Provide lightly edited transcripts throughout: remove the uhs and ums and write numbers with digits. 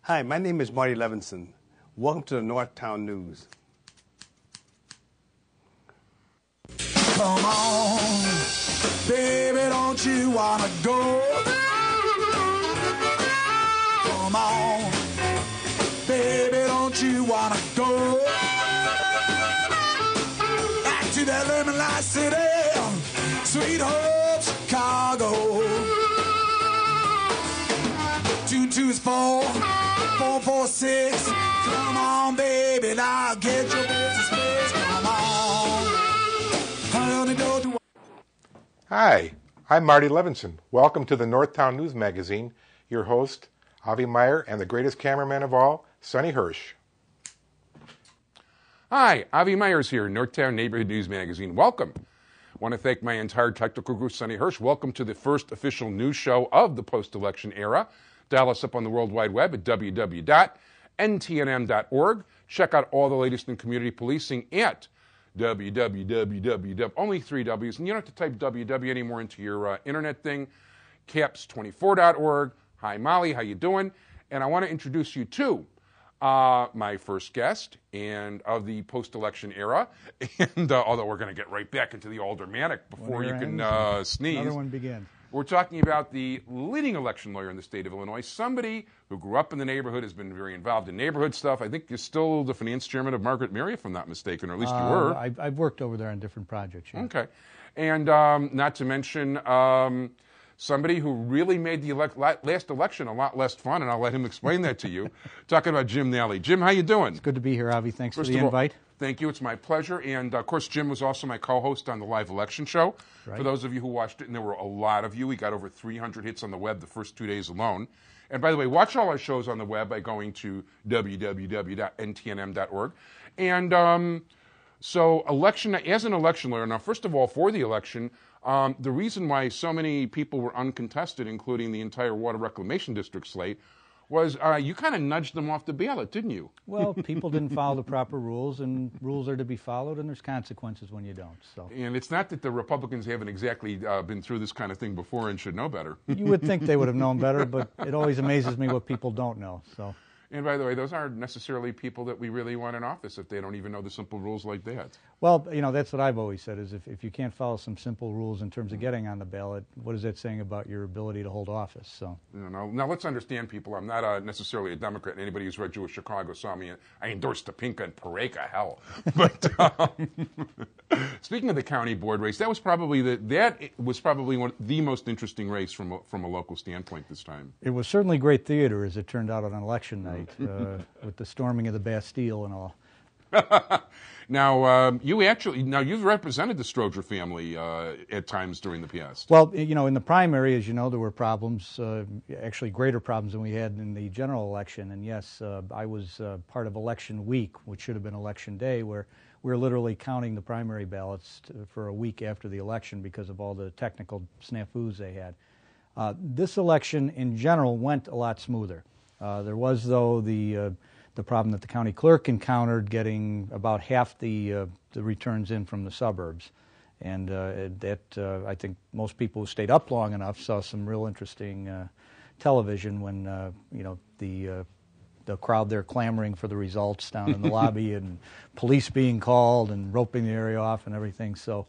Hi, my name is Marty Levinson. Welcome to the Northtown News. Come on, baby, don't you wanna go? Come on, baby, don't you wanna go? Back to that lemon light city, sweet home Chicago. 2 is 4, 4 4 6. Come on, baby, now get your business fixed. Come on, honey, don't you? Hi, I'm Marty Levinson. Welcome to the Northtown News Magazine. Your host, Avi Meyer, and the greatest cameraman of all, Sonny Hersh. Hi, Avi Meyers here, Northtown Neighborhood News Magazine. Welcome. I want to thank my entire technical group, Sonny Hersh. Welcome to the first official news show of the post-election era. Dial us up on the World Wide Web at www.ntnm.org. Check out all the latest in community policing at www, only 3 W's, and you don't have to type www anymore into your internet thing, caps24.org. Hi, Molly, how you doing? And I want to introduce you to my first guest and of the post-election era, and although we're going to get right back into the aldermanic before you can sneeze. Another one begins. We're talking about the leading election lawyer in the state of Illinois, somebody who grew up in the neighborhood, has been very involved in neighborhood stuff. I think you're still the finance chairman of Margaret Mary, if I'm not mistaken, or at least you were. I've worked over there on different projects. Yeah. Okay. And not to mention somebody who really made the last election a lot less fun, and I'll let him explain that to you. Talking about Jim Nally. Jim, how you doing? It's good to be here, Avi. Thanks First for the invite. Thank you. It's my pleasure. And, of course, Jim was also my co-host on the live election show. Right. For those of you who watched it, and there were a lot of you, we got over 300 hits on the web the first 2 days alone. And, by the way, watch all our shows on the web by going to www.ntnm.org. And so as an election lawyer, now, first of all, for the election, the reason why so many people were uncontested, including the entire Water Reclamation District slate, was you kind of nudged them off the ballot, didn't you? Well, people didn't follow the proper rules, and rules are to be followed, and there's consequences when you don't. So. And it's not that the Republicans haven't exactly been through this kind of thing before and should know better. You would think they would have known better, but it always amazes me what people don't know. So. And by the way, those aren't necessarily people that we really want in office if they don't even know the simple rules like that. Well, you know, that's what I've always said, is if you can't follow some simple rules in terms of getting on the ballot, what is that saying about your ability to hold office? So. Now let's understand, people, I'm not necessarily a Democrat. Anybody who's read Jewish Chicago saw me. I endorsed Topinka and Pareka, hell. But speaking of the county board race, that was probably one the most interesting race from a local standpoint this time. It was certainly great theater, as it turned out on election night. With the storming of the Bastille and all. Now, you've represented the Stroger family at times during the past. Well, you know, in the primary, as you know, there were problems, actually greater problems than we had in the general election. And yes, I was part of election week, which should have been election day, where we were literally counting the primary ballots for a week after the election because of all the technical snafus they had. This election, in general, went a lot smoother. There was, though, the problem that the county clerk encountered, getting about half the returns in from the suburbs, and I think most people who stayed up long enough saw some real interesting television when the crowd there clamoring for the results down in the lobby, and police being called and roping the area off and everything. So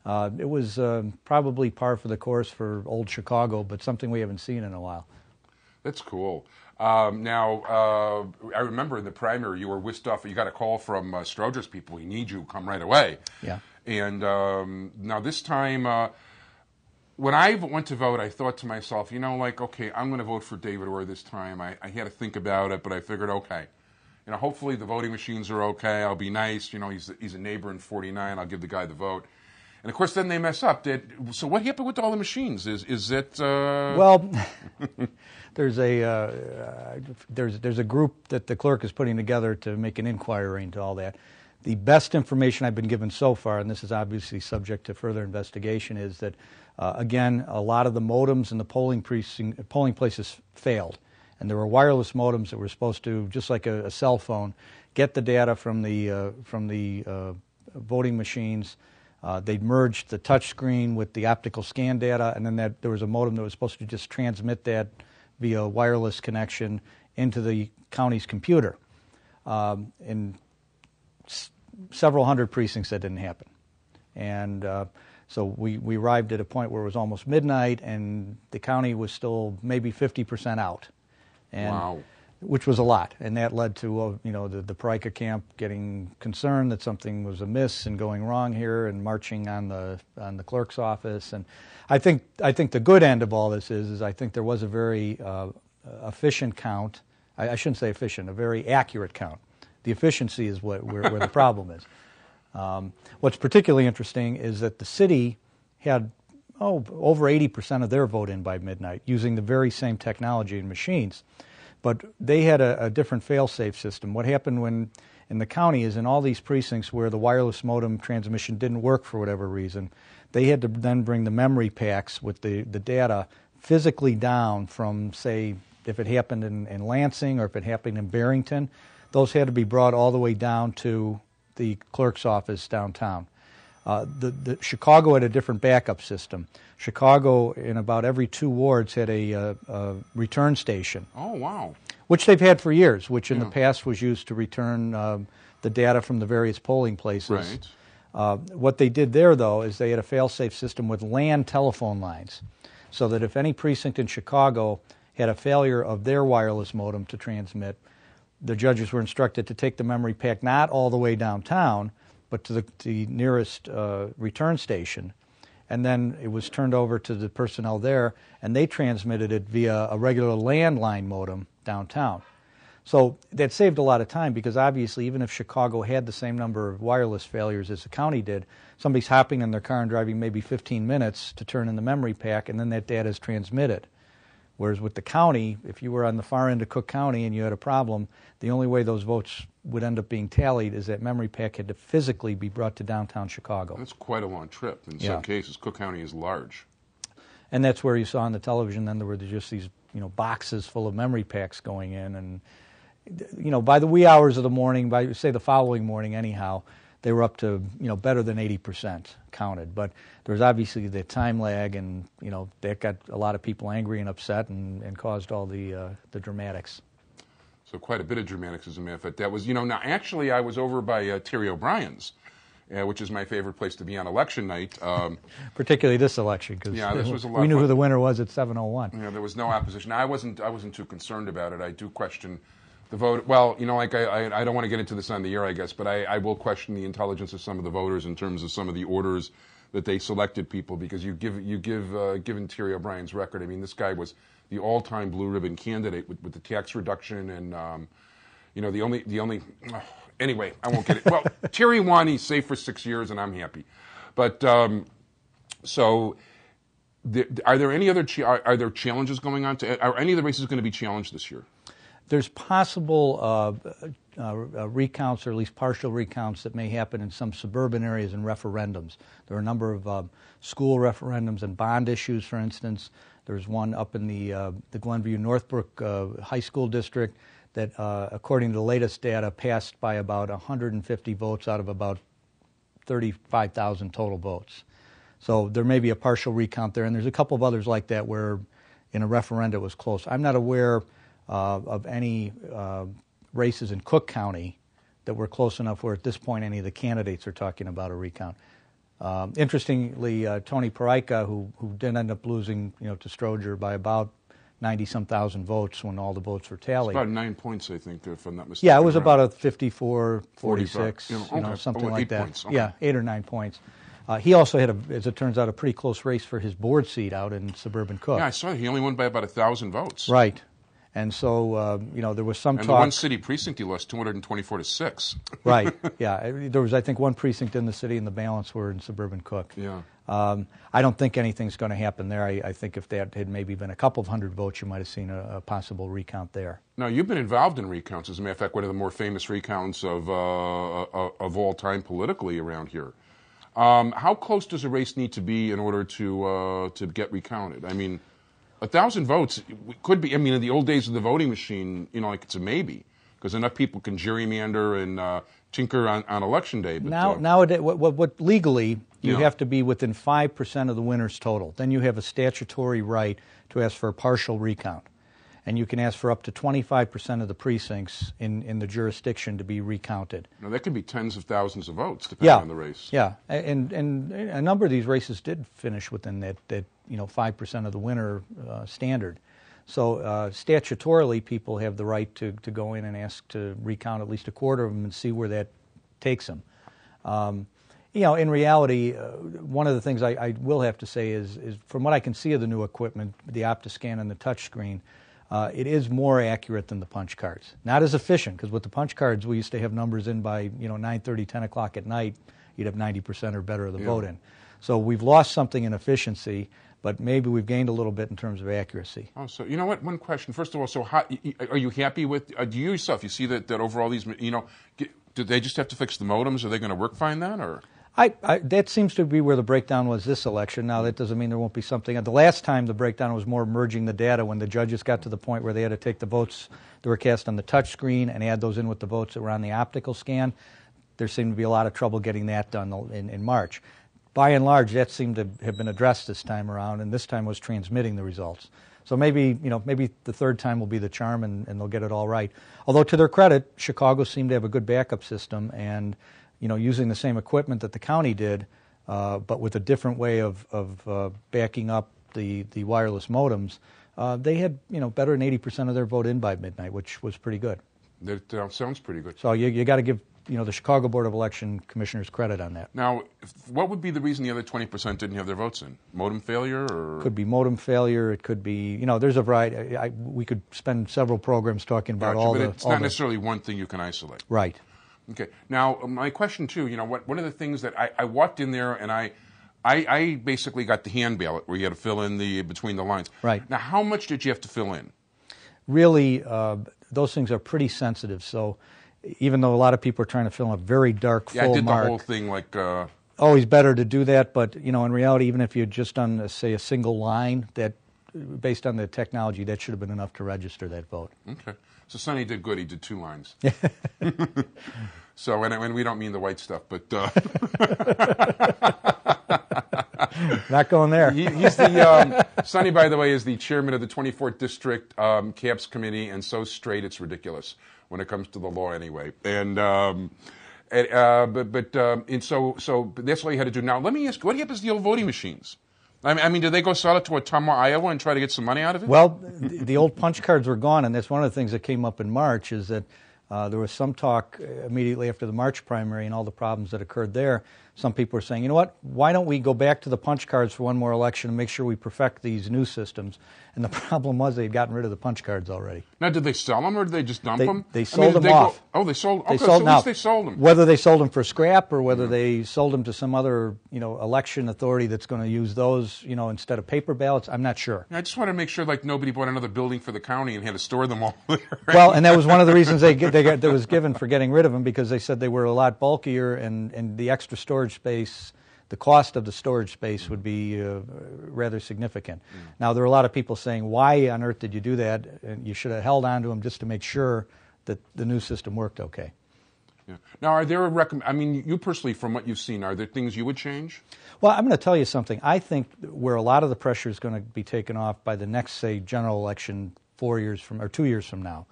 it was probably par for the course for old Chicago, but something we haven't seen in a while. That's cool. I remember in the primary you were whisked off. You got a call from Stroger's people. We need you. Come right away. Yeah. And now this time, when I went to vote, I thought to myself, okay, I'm going to vote for David Orr this time. I had to think about it, but I figured, okay, hopefully the voting machines are okay. I'll be nice. He's a neighbor in 49. I'll give the guy the vote. And of course, then they mess up. So what happened with all the machines? Is it? Well, there's a group that the clerk is putting together to make an inquiry into all that. The best information I've been given so far, and this is obviously subject to further investigation, is that again, a lot of the modems in the polling places failed, and there were wireless modems that were supposed to, just like a cell phone, get the data from the voting machines. They merged the touch screen with the optical scan data, and then there was a modem that was supposed to just transmit that via wireless connection into the county's computer. In several hundred precincts, that didn't happen. And so we arrived at a point where it was almost midnight, and the county was still maybe 50% out. And, wow. Which was a lot, and that led to the Parica camp getting concerned that something was amiss and going wrong here, and marching on the clerk's office. And I think the good end of all this is I think there was a very efficient count. I shouldn't say efficient, a very accurate count. The efficiency is where the problem is. What's particularly interesting is that the city had over 80% of their vote in by midnight using the very same technology and machines. But they had a different fail-safe system. What happened in the county is in all these precincts where the wireless modem transmission didn't work for whatever reason, they had to then bring the memory packs with the data physically down from, say, if it happened in Lansing or if it happened in Barrington, those had to be brought all the way down to the clerk's office downtown. The Chicago had a different backup system. Chicago, in about every 2 wards, had a return station. Oh, wow. Which they've had for years, which in the past was used to return the data from the various polling places. Right. What they did there, though, is they had a fail-safe system with land telephone lines, so that if any precinct in Chicago had a failure of their wireless modem to transmit, the judges were instructed to take the memory pack not all the way downtown, but to the nearest return station. And then it was turned over to the personnel there, and they transmitted it via a regular landline modem downtown. So that saved a lot of time, because obviously even if Chicago had the same number of wireless failures as the county did, somebody's hopping in their car and driving maybe 15 minutes to turn in the memory pack, and then that data is transmitted. Whereas with the county, if you were on the far end of Cook County and you had a problem, the only way those votes would end up being tallied is that memory pack had to physically be brought to downtown Chicago. That's quite a long trip. In some cases, Cook County is large. And that's where you saw on the television then there were just these boxes full of memory packs going in. And by the wee hours of the morning, by say the following morning anyhow, they were up to better than 80% counted. But there was obviously the time lag, and that got a lot of people angry and upset, and caused all the dramatics. So quite a bit of dramatics, as a matter of fact. That was, now actually I was over by Terry O'Brien's, which is my favorite place to be on election night. Particularly this election, because this was a lot we of knew fun. who the winner was at 7:01. There was no opposition. I wasn't too concerned about it. I do question the vote. Well, I don't want to get into this on the air, I guess, but I will question the intelligence of some of the voters in terms of some of the orders that they selected people, because given Terry O'Brien's record, I mean, this guy was the all-time blue ribbon candidate with the tax reduction, and the only anyway, I won't get it. Well, Terry won. He's safe for 6 years, and I'm happy. But are there any other are there challenges going on? Are any of the races going to be challenged this year? There's possible recounts, or at least partial recounts, that may happen in some suburban areas and referendums. There are a number of school referendums and bond issues, for instance. There's one up in the Glenview Northbrook High School District that, according to the latest data, passed by about 150 votes out of about 35,000 total votes. So there may be a partial recount there, and there's a couple of others like that where in a referendum it was close. I'm not aware of any races in Cook County that were close enough where at this point any of the candidates are talking about a recount. Interestingly, Tony Parica, who did end up losing to Stroger by about 90-some thousand votes when all the votes were tallied. It's about 9 points, I think, if I'm not mistaken. Yeah, it was about a 54-46, something like 8 that. points. Okay. Yeah, 8 or 9 points. He also had, as it turns out, a pretty close race for his board seat out in suburban Cook. Yeah, I saw he only won by about 1,000 votes. Right. And so, there was some and talk. And the one city precinct he lost 224-6. Right, yeah. There was, I think, one precinct in the city, and the balance were in suburban Cook. Yeah. I don't think anything's going to happen there. I think if that had maybe been a couple of hundred votes, you might have seen a possible recount there. Now, you've been involved in recounts. As a matter of fact, one of the more famous recounts of all time politically around here. How close does a race need to be in order to get recounted? I mean, 1,000 votes could be. I mean, in the old days of the voting machine, it's a maybe, because enough people can gerrymander and tinker on election day. But nowadays, what legally you have to be within 5% of the winners total. Then you have a statutory right to ask for a partial recount. and you can ask for up to 25% of the precincts in the jurisdiction to be recounted. Now, that could be tens of thousands of votes, depending on the race. Yeah, and a number of these races did finish within that 5% of the winner standard. So statutorily, people have the right to go in and ask to recount at least a quarter of them and see where that takes them. In reality, one of the things I will have to say is from what I can see of the new equipment, the OptiScan and the touchscreen, it is more accurate than the punch cards. Not as efficient, because with the punch cards, we used to have numbers in by 9:30, 10 o'clock at night. You'd have 90% or better of the vote in. So we've lost something in efficiency, but maybe we've gained a little bit in terms of accuracy. Oh, so you know what? One question. First of all, so are you happy with? Do you yourself? You see that overall these, do they just have to fix the modems? Are they going to work fine then, or? That seems to be where the breakdown was this election. Now, that doesn't mean there won't be something. The last time the breakdown was more merging the data when the judges got to the point where they had to take the votes that were cast on the touch screen and add those in with the votes that were on the optical scan. There seemed to be a lot of trouble getting that done in March. By and large, that seemed to have been addressed this time around, and this time was transmitting the results. So maybe the third time will be the charm, and they'll get it all right. Although, to their credit, Chicago seemed to have a good backup system, and using the same equipment that the county did, but with a different way of backing up the wireless modems, they had better than 80% of their vote in by midnight, which was pretty good. That sounds pretty good. So you got to give the Chicago Board of Election Commissioners credit on that. Now, what would be the reason the other 20% didn't have their votes in? Modem failure, or? Could be modem failure. It could be, there's a variety. We could spend several programs talking about all but the. It's not necessarily one thing you can isolate. Right. Okay. Now, my question too. One of the things that I walked in there and I basically got the hand ballot where you had to fill in between the lines. Right. Now, how much did you have to fill in? Really, those things are pretty sensitive. So, even though a lot of people are trying to fill in a very dark full mark. Yeah, I did the whole thing like. Always better to do that, but in reality, even if you had just done say a single line, that based on the technology, that should have been enough to register that vote. Okay. So Sonny did good. He did 2 lines. So, and we don't mean the white stuff, but not going there. He's the Sonny, by the way, is the chairman of the 24th District CAPS Committee, and so straight it's ridiculous when it comes to the law, anyway. And so that's all you had to do. Now, let me ask, what happens to the old voting machines? I mean, did they go sell it to Ottumwa, Iowa, and try to get some money out of it? Well, the old punch cards were gone, and that's one of the things that came up in March is that there was some talk immediately after the March primary and all the problems that occurred there. Some people were saying, you know what, why don't we go back to the punch cards for one more election and make sure we perfect these new systems? And the problem was they had gotten rid of the punch cards already. Now, did they sell them or did they just dump them? They sold them off. They sold. Okay, so at least they sold them. Whether they sold them for scrap or whether they sold them to some other, election authority that's going to use those, instead of paper ballots, I'm not sure. I just want to make sure, nobody bought another building for the county and had to store them all there. Right? Well, and that was one of the reasons that was given for getting rid of them, because they said they were a lot bulkier and the extra storage space. The cost of the storage space would be rather significant. Now, there are a lot of people saying, why on earth did you do that? And you should have held on to them just to make sure that the new system worked okay. Yeah. Now, are there you personally, from what you've seen, are there things you would change? Well, I'm going to tell you something. I think where a lot of the pressure is going to be taken off by the next, say, general election 2 years from now.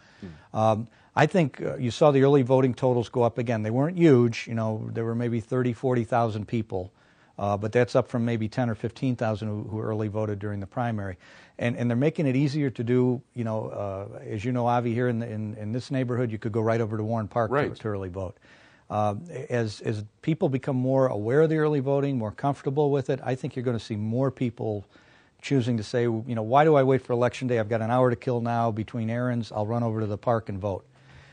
I think you saw the early voting totals go up again. They weren't huge. There were maybe 30,000, 40,000 people. But that's up from maybe 10 or 15,000 who early voted during the primary. And they're making it easier to do, as you know, Avi, here in this neighborhood, you could go right over to Warren Park to early vote. As people become more aware of the early voting, more comfortable with it, I think you're going to see more people choosing to say, why do I wait for Election Day? I've got an hour to kill now between errands. I'll run over to the park and vote.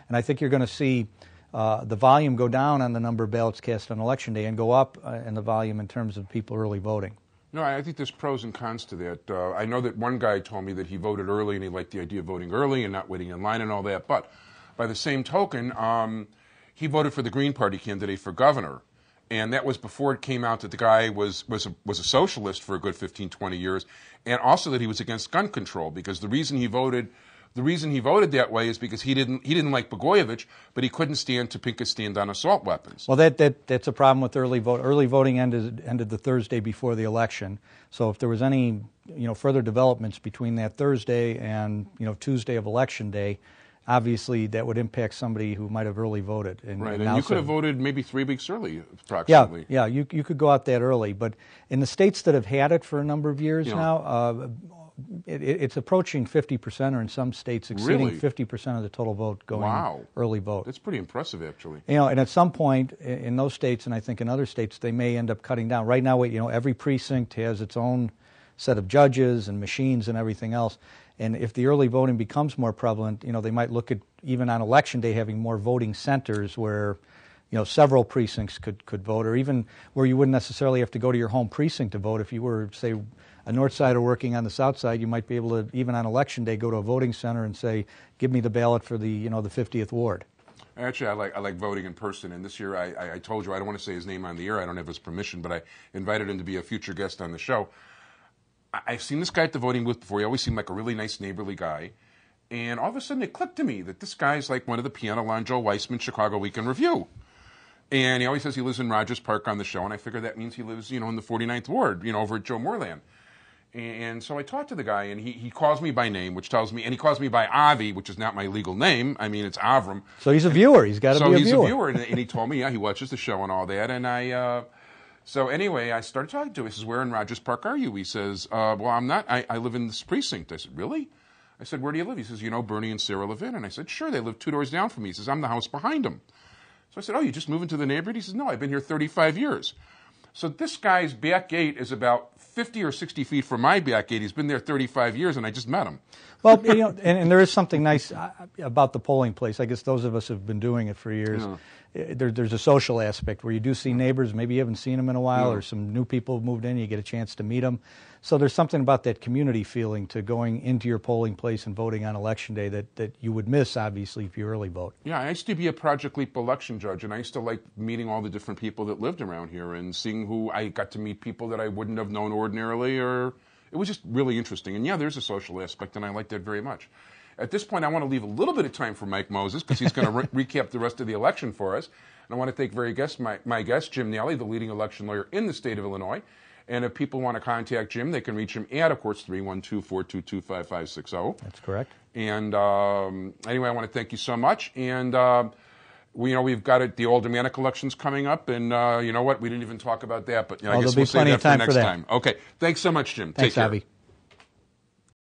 And I think you're going to see the volume go down on the number of ballots cast on Election Day and go up in the volume in terms of people early voting. No, I think there's pros and cons to that. I know that one guy told me that he voted early and he liked the idea of voting early and not waiting in line and all that. But by the same token, he voted for the Green Party candidate for governor. And that was before it came out that the guy was a socialist for a good 15, 20 years, and also that he was against gun control, because the reason he voted The reason he voted that way is because he didn't like Blagojevich, but he couldn't stand Topinka's stand on assault weapons. Well, that's a problem with early vote. Early voting ended the Thursday before the election. So if there was any further developments between that Thursday and Tuesday of Election Day, obviously that would impact somebody who might have early voted. Right, and you could have voted maybe 3 weeks early, approximately. Yeah, you could go out that early. But in the states that have had it for a number of years now, it's approaching 50%, or in some states exceeding 50% of the total vote going early vote. That's pretty impressive, actually. And at some point in those states, and I think in other states, they may end up cutting down. Right now, every precinct has its own set of judges and machines and everything else. And if the early voting becomes more prevalent, they might look at, even on Election Day, having more voting centers where several precincts could vote, or even where you wouldn't necessarily have to go to your home precinct to vote. If you were, say, a north sider working on the south side, you might be able to, even on Election Day, go to a voting center and say, give me the ballot for the, the 50th ward. Actually, I like voting in person, and this year I told you I don't want to say his name on the air. I don't have his permission, but I invited him to be a future guest on the show. I've seen this guy at the voting booth before. He always seemed like a really nice, neighborly guy. And all of a sudden it clicked to me that this guy's like one of the piano line Joe Weissman Chicago Weekend Review. And he always says he lives in Rogers Park on the show, and I figure that means he lives, in the 49th Ward, over at Joe Moorland. And so I talked to the guy, and he calls me by name, which tells me, and he calls me by Avi, which is not my legal name. I mean, it's Avram. So he's a viewer. He's got to be a viewer. So he's a viewer, and he told me, he watches the show and all that. And so anyway, I started talking to him. He says, where in Rogers Park are you? He says, well, I'm not. I live in this precinct. I said, really? I said, where do you live? He says, Bernie and Sarah live in. And I said, sure, they live 2 doors down from me. He says, I'm the house behind them. So I said, oh, you just moved into the neighborhood? He says, no, I've been here 35 years. So this guy's back gate is about 50 or 60 feet from my back gate. He's been there 35 years, and I just met him. Well, and there is something nice about the polling place. I guess those of us who have been doing it for years, there's a social aspect where you do see neighbors. Maybe you haven't seen them in a while, or some new people have moved in. You get a chance to meet them. So there's something about that community feeling to going into your polling place and voting on Election Day that you would miss, obviously, if you early vote. Yeah, I used to be a Project Leap election judge, and I used to like meeting all the different people that lived around here and seeing who I got to meet people that I wouldn't have known ordinarily, or it was just really interesting. And there's a social aspect, and I like that very much. At this point, I want to leave a little bit of time for Mike Moses because he's going to recap the rest of the election for us. And I want to thank my guest, Jim Nally, the leading election lawyer in the state of Illinois. And if people want to contact Jim, they can reach him at, of course, 312-422-5560. That's correct. And anyway, I want to thank you so much. And we've got the aldermanic elections coming up, and you know what? We didn't even talk about that, but I guess we'll save that for next time. Okay. Thanks so much, Jim. Thanks, Take care. Avi.